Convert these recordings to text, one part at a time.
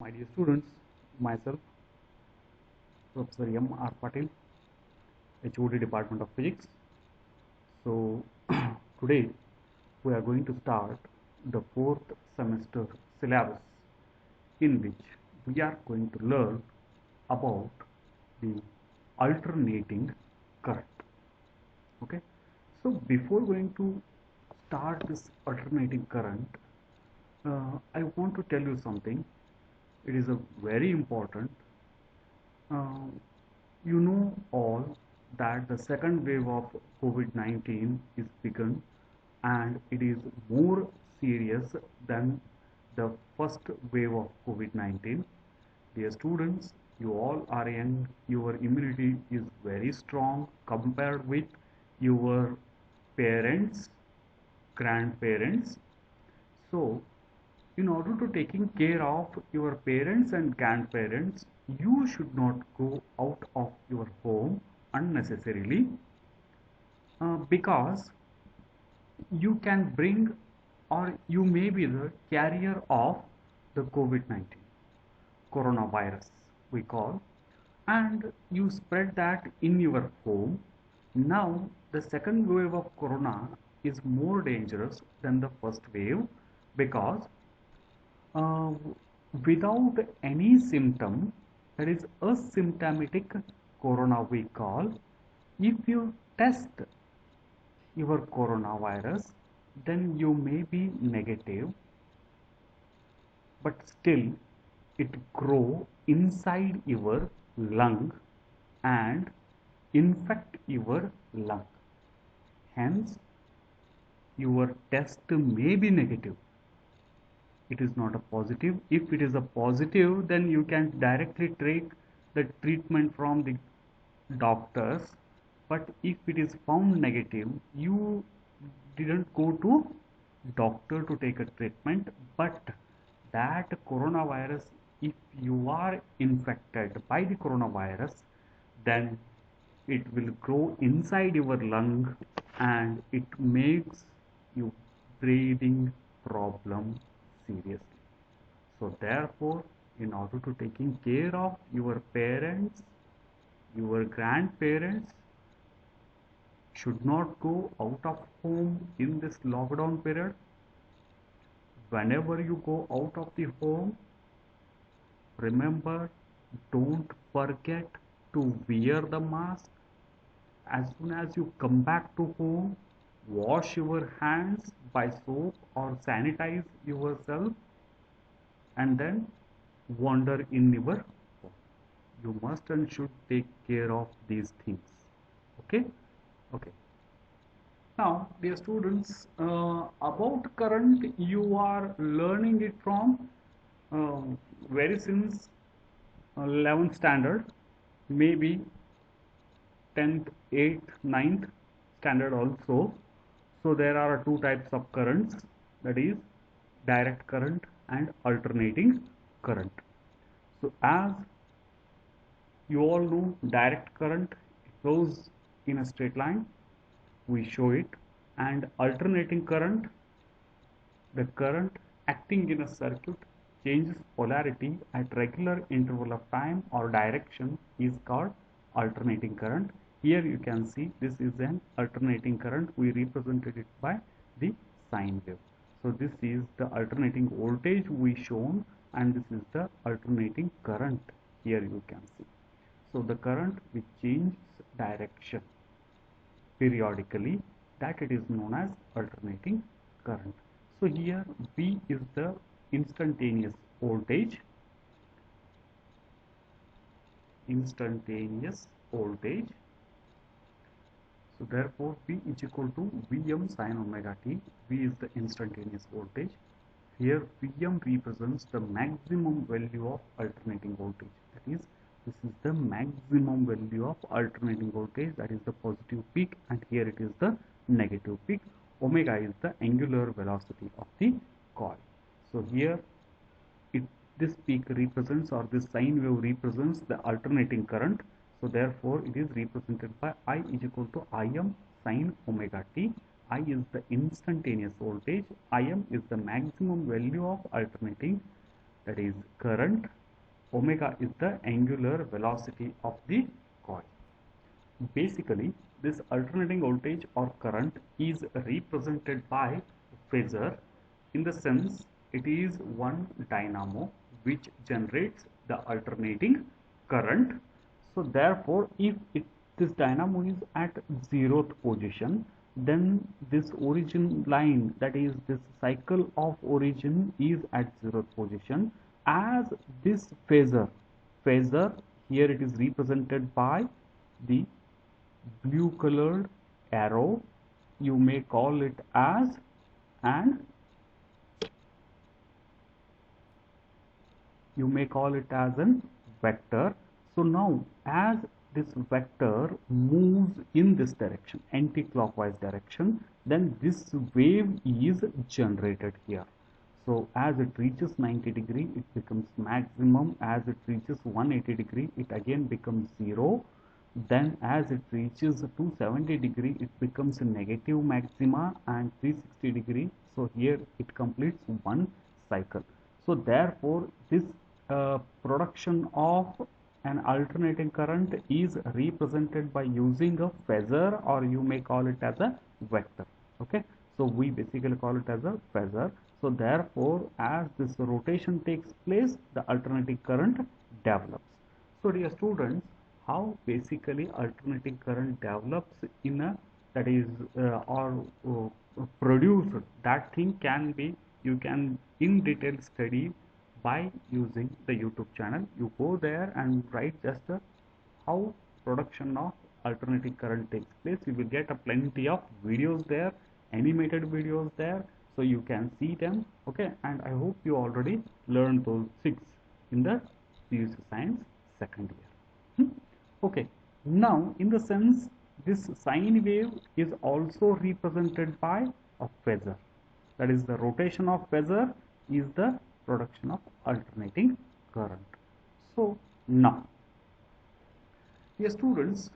My dear students, myself, Professor M. R. Patil, HOD Department of Physics. So, today we are going to start the fourth semester syllabus in which we are going to learn about the alternating current. Okay, so before going to start this alternating current, I want to tell you something. It is a very important. Uh, you know all that the second wave of COVID-19 is begun and it is more serious than the first wave of COVID-19. Dear students, you all are young, your immunity is very strong compared with your parents, grandparents. So, in order to taking care of your parents and grandparents, you should not go out of your home unnecessarily because you can bring or you may be the carrier of the COVID-19 coronavirus we call, and you spread that in your home. Now the second wave of corona is more dangerous than the first wave because uh, without any symptom, that is asymptomatic corona we call. If you test your coronavirus, then you may be negative, but still it grow inside your lung and infect your lung. Hence, your test may be negative. It is not a positive. If it is a positive, then you can directly take the treatment from the doctors. But if it is found negative, you didn't go to doctor to take a treatment, but that coronavirus, if you are infected by the coronavirus, then it will grow inside your lung and it makes you breathing problem seriously. So therefore, in order to taking care of your parents, your grandparents should not go out of home in this lockdown period. Whenever you go out of the home, remember, don't forget to wear the mask. As soon as you come back to home, wash your hands by soap or sanitize yourself and then wander in your home. You must and should take care of these things. Okay? Okay. Now, dear students, about current, you are learning it from very since 11th standard, maybe 10th, 8th, 9th standard also. So there are two types of currents, that is direct current and alternating current. So as you all know, direct current flows in a straight line, we show it, and alternating current, the current acting in a circuit changes polarity at regular interval of time or direction is called alternating current. Here you can see this is an alternating current. We represented it by the sine wave. So this is the alternating voltage we shown and this is the alternating current. Here you can see. So the current which changes direction periodically, that it is known as alternating current. So here V is the instantaneous voltage, so therefore V is equal to Vm sin omega t. V is the instantaneous voltage. Here Vm represents the maximum value of alternating voltage, that is this is the maximum value of alternating voltage, that is the positive peak, and here it is the negative peak. Omega is the angular velocity of the coil. So here this peak represents, or this sine wave represents, the alternating current. So therefore it is represented by I is equal to Im sin omega t. I is the instantaneous voltage, Im is the maximum value of alternating that is current, omega is the angular velocity of the coil. Basically, this alternating voltage or current is represented by phasor, in the sense it is one dynamo which generates the alternating current. So therefore, if this dynamo is at 0th position, then this origin line, that is this cycle of origin, is at 0th position, as this phasor here it is represented by the blue colored arrow. You may call it as an vector. So now as this vector moves in this direction, anti-clockwise direction, then this wave is generated here. So as it reaches 90 degree, it becomes maximum. As it reaches 180 degree, it again becomes 0. Then as it reaches 270 degree, it becomes a negative maxima, and 360 degree. So here it completes one cycle. So therefore, this production of an alternating current is represented by using a phasor, or you may call it as a vector. Okay, so we basically call it as a phasor. So therefore, as this rotation takes place, the alternating current develops. So dear students, how basically alternating current develops in a, that is produced, that thing can be, you can in detail study by using the YouTube channel. You go there and write just how production of alternating current takes place. You will get a plenty of videos there, animated videos there, so you can see them. Okay, and I hope you already learned those 6 in the CUC Science second year. Okay, now in the sense, this sine wave is also represented by a phasor. That is, the rotation of phasor is the production of alternating current. So now, dear students,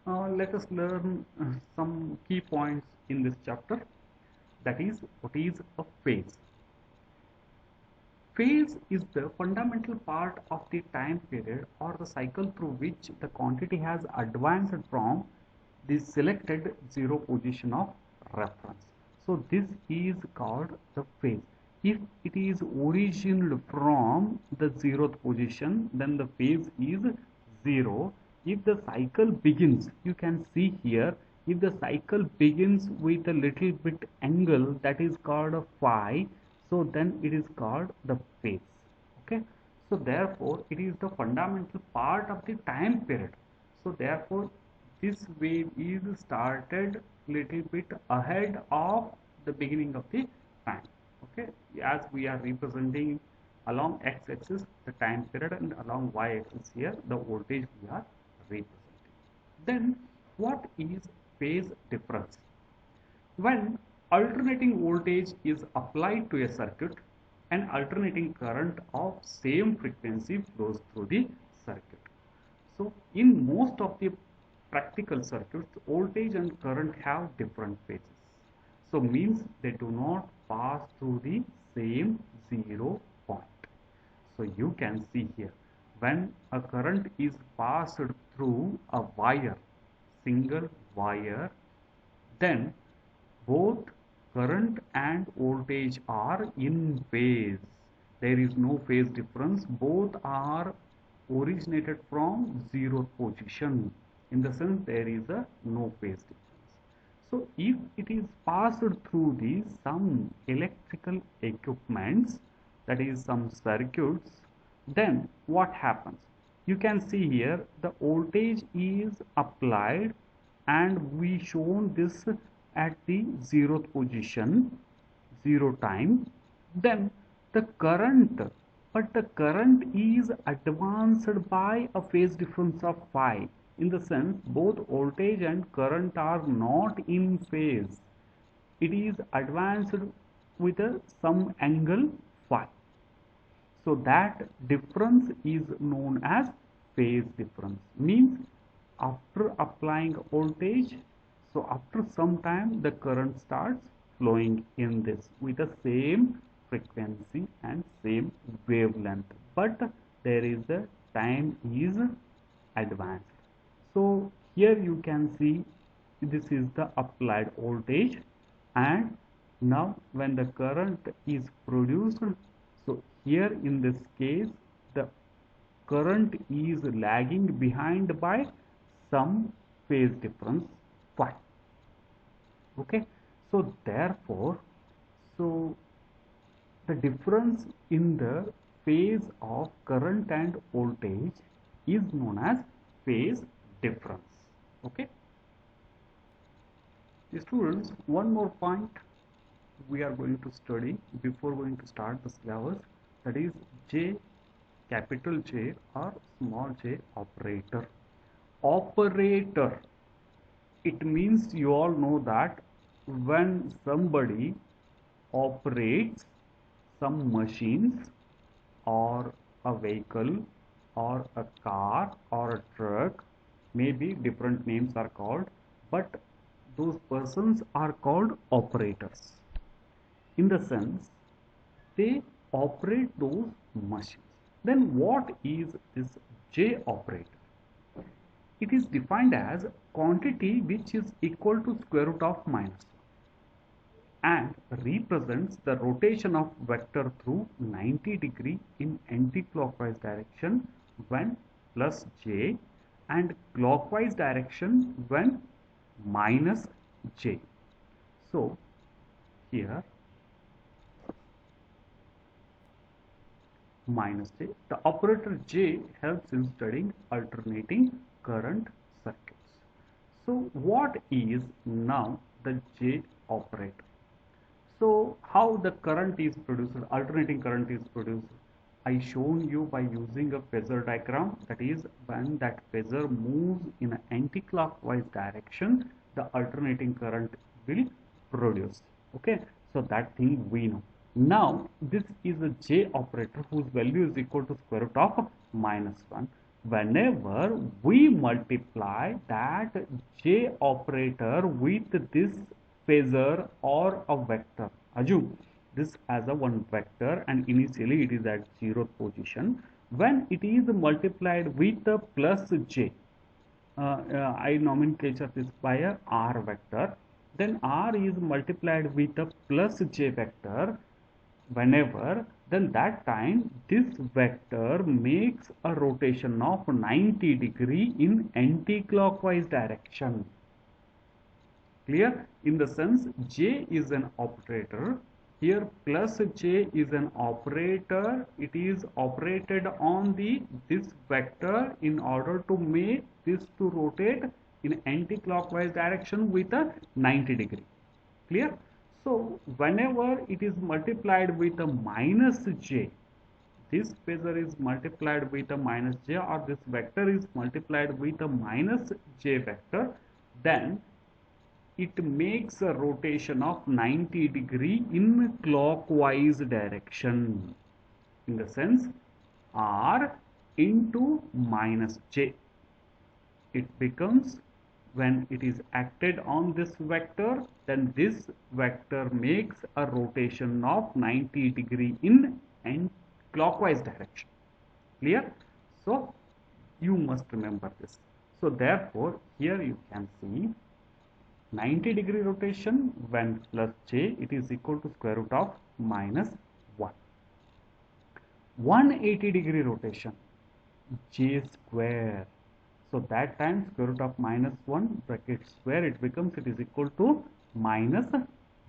let us learn some key points in this chapter. That is, what is a phase? Phase is the fundamental part of the time period or the cycle through which the quantity has advanced from the selected 0 position of reference. So this is called the phase. If it is origined from the 0th position, then the phase is 0. If the cycle begins, you can see here, if the cycle begins with a little bit angle, that is called a phi, so then it is called the phase. Okay, so therefore it is the fundamental part of the time period. So therefore this wave is started little bit ahead of the beginning of the time. Okay, as we are representing along x-axis the time period, and along y-axis here the voltage we are representing. Then what is phase difference? When alternating voltage is applied to a circuit, an alternating current of same frequency flows through the circuit. So in most of the practical circuits, voltage and current have different phases. So means they do not pass through the same 0 point. So you can see here, when a current is passed through a wire, single wire, then both current and voltage are in phase. There is no phase difference. Both are originated from 0th position. In the sense, there is a no phase difference. So if it is passed through the some electrical equipments, that is some circuits, then what happens? You can see here the voltage is applied, and we shown this at the 0th position, 0 time. Then the current, but the current is advanced by a phase difference of phi. In the sense, both voltage and current are not in phase. It is advanced with some angle phi. So that difference is known as phase difference. Means after applying voltage, so after some time the current starts flowing in this with the same frequency and same wavelength, but there is a time is advanced. So here you can see this is the applied voltage, and now when the current is produced, so here in this case the current is lagging behind by some phase difference phi. Okay, so therefore, so the difference in the phase of current and voltage is known as phase difference. Okay, students, one more point we are going to study before going to start the syllabus, that is J, capital J or small j operator. Operator, it means you all know that when somebody operates some machines or a vehicle or a car or a truck, maybe different names are called, but those persons are called operators. In the sense, they operate those machines. Then what is this J operator? It is defined as quantity which is equal to square root of minus 1 and represents the rotation of vector through 90° in anti-clockwise direction when plus j and clockwise direction when minus j. So here minus j, the operator j helps in studying alternating current circuits. So what is now the J operator? So how the current is produced, alternating current is produced? I shown you by using a phasor diagram, that is when that phasor moves in an anti-clockwise direction, the alternating current will produce. Okay, so that thing we know. Now this is a J operator whose value is equal to square root of minus 1. Whenever we multiply that J operator with this phasor or a vector, assume this as a one vector and initially it is at 0th position. When it is multiplied with a plus J, I nomenclature this by a R vector, then R is multiplied with a plus J vector whenever, then that time this vector makes a rotation of 90° in anti-clockwise direction. Clear? In the sense, J is an operator. Here plus J is an operator. It is operated on this vector in order to make this to rotate in anti-clockwise direction with a 90°. Clear? So whenever it is multiplied with a minus j, this phasor is multiplied with a minus j, or this vector is multiplied with a minus j vector, then it makes a rotation of 90° in clockwise direction. In the sense, R into minus j. It becomes, when it is acted on this vector, then this vector makes a rotation of 90° in clockwise direction. Clear? So you must remember this. So therefore here you can see 90° rotation when plus j, it is equal to square root of minus 1. 180° rotation, j square. So that time square root of minus 1 bracket square, it becomes, it is equal to minus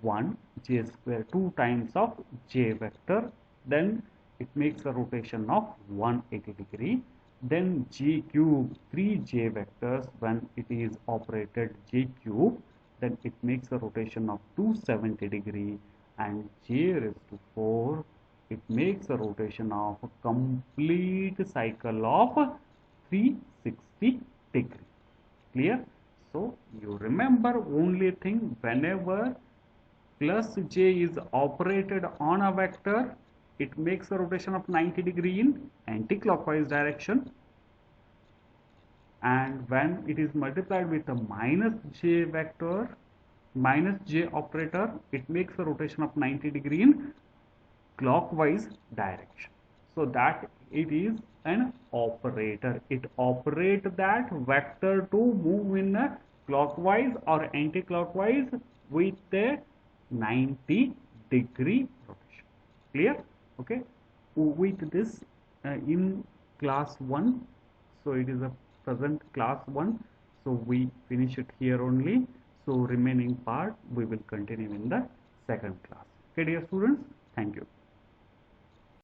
1 j square, 2 times of j vector. Then it makes a rotation of 180°. Then j cube, 3 j vectors, when it is operated j cube, then it makes a rotation of 270°, and j raised to 4, it makes a rotation of a complete cycle of 360°. Clear? So you remember only thing, whenever plus j is operated on a vector, it makes a rotation of 90° in anti-clockwise direction, and when it is multiplied with a minus j vector, minus j operator, it makes a rotation of 90° in clockwise direction. So that it is an operator. It operates that vector to move in a clockwise or anti-clockwise with a 90-degree rotation. Clear? Okay. With this in class 1, so it is a present class 1, so we finish it here only. So remaining part we will continue in the second class. Okay, dear students, thank you.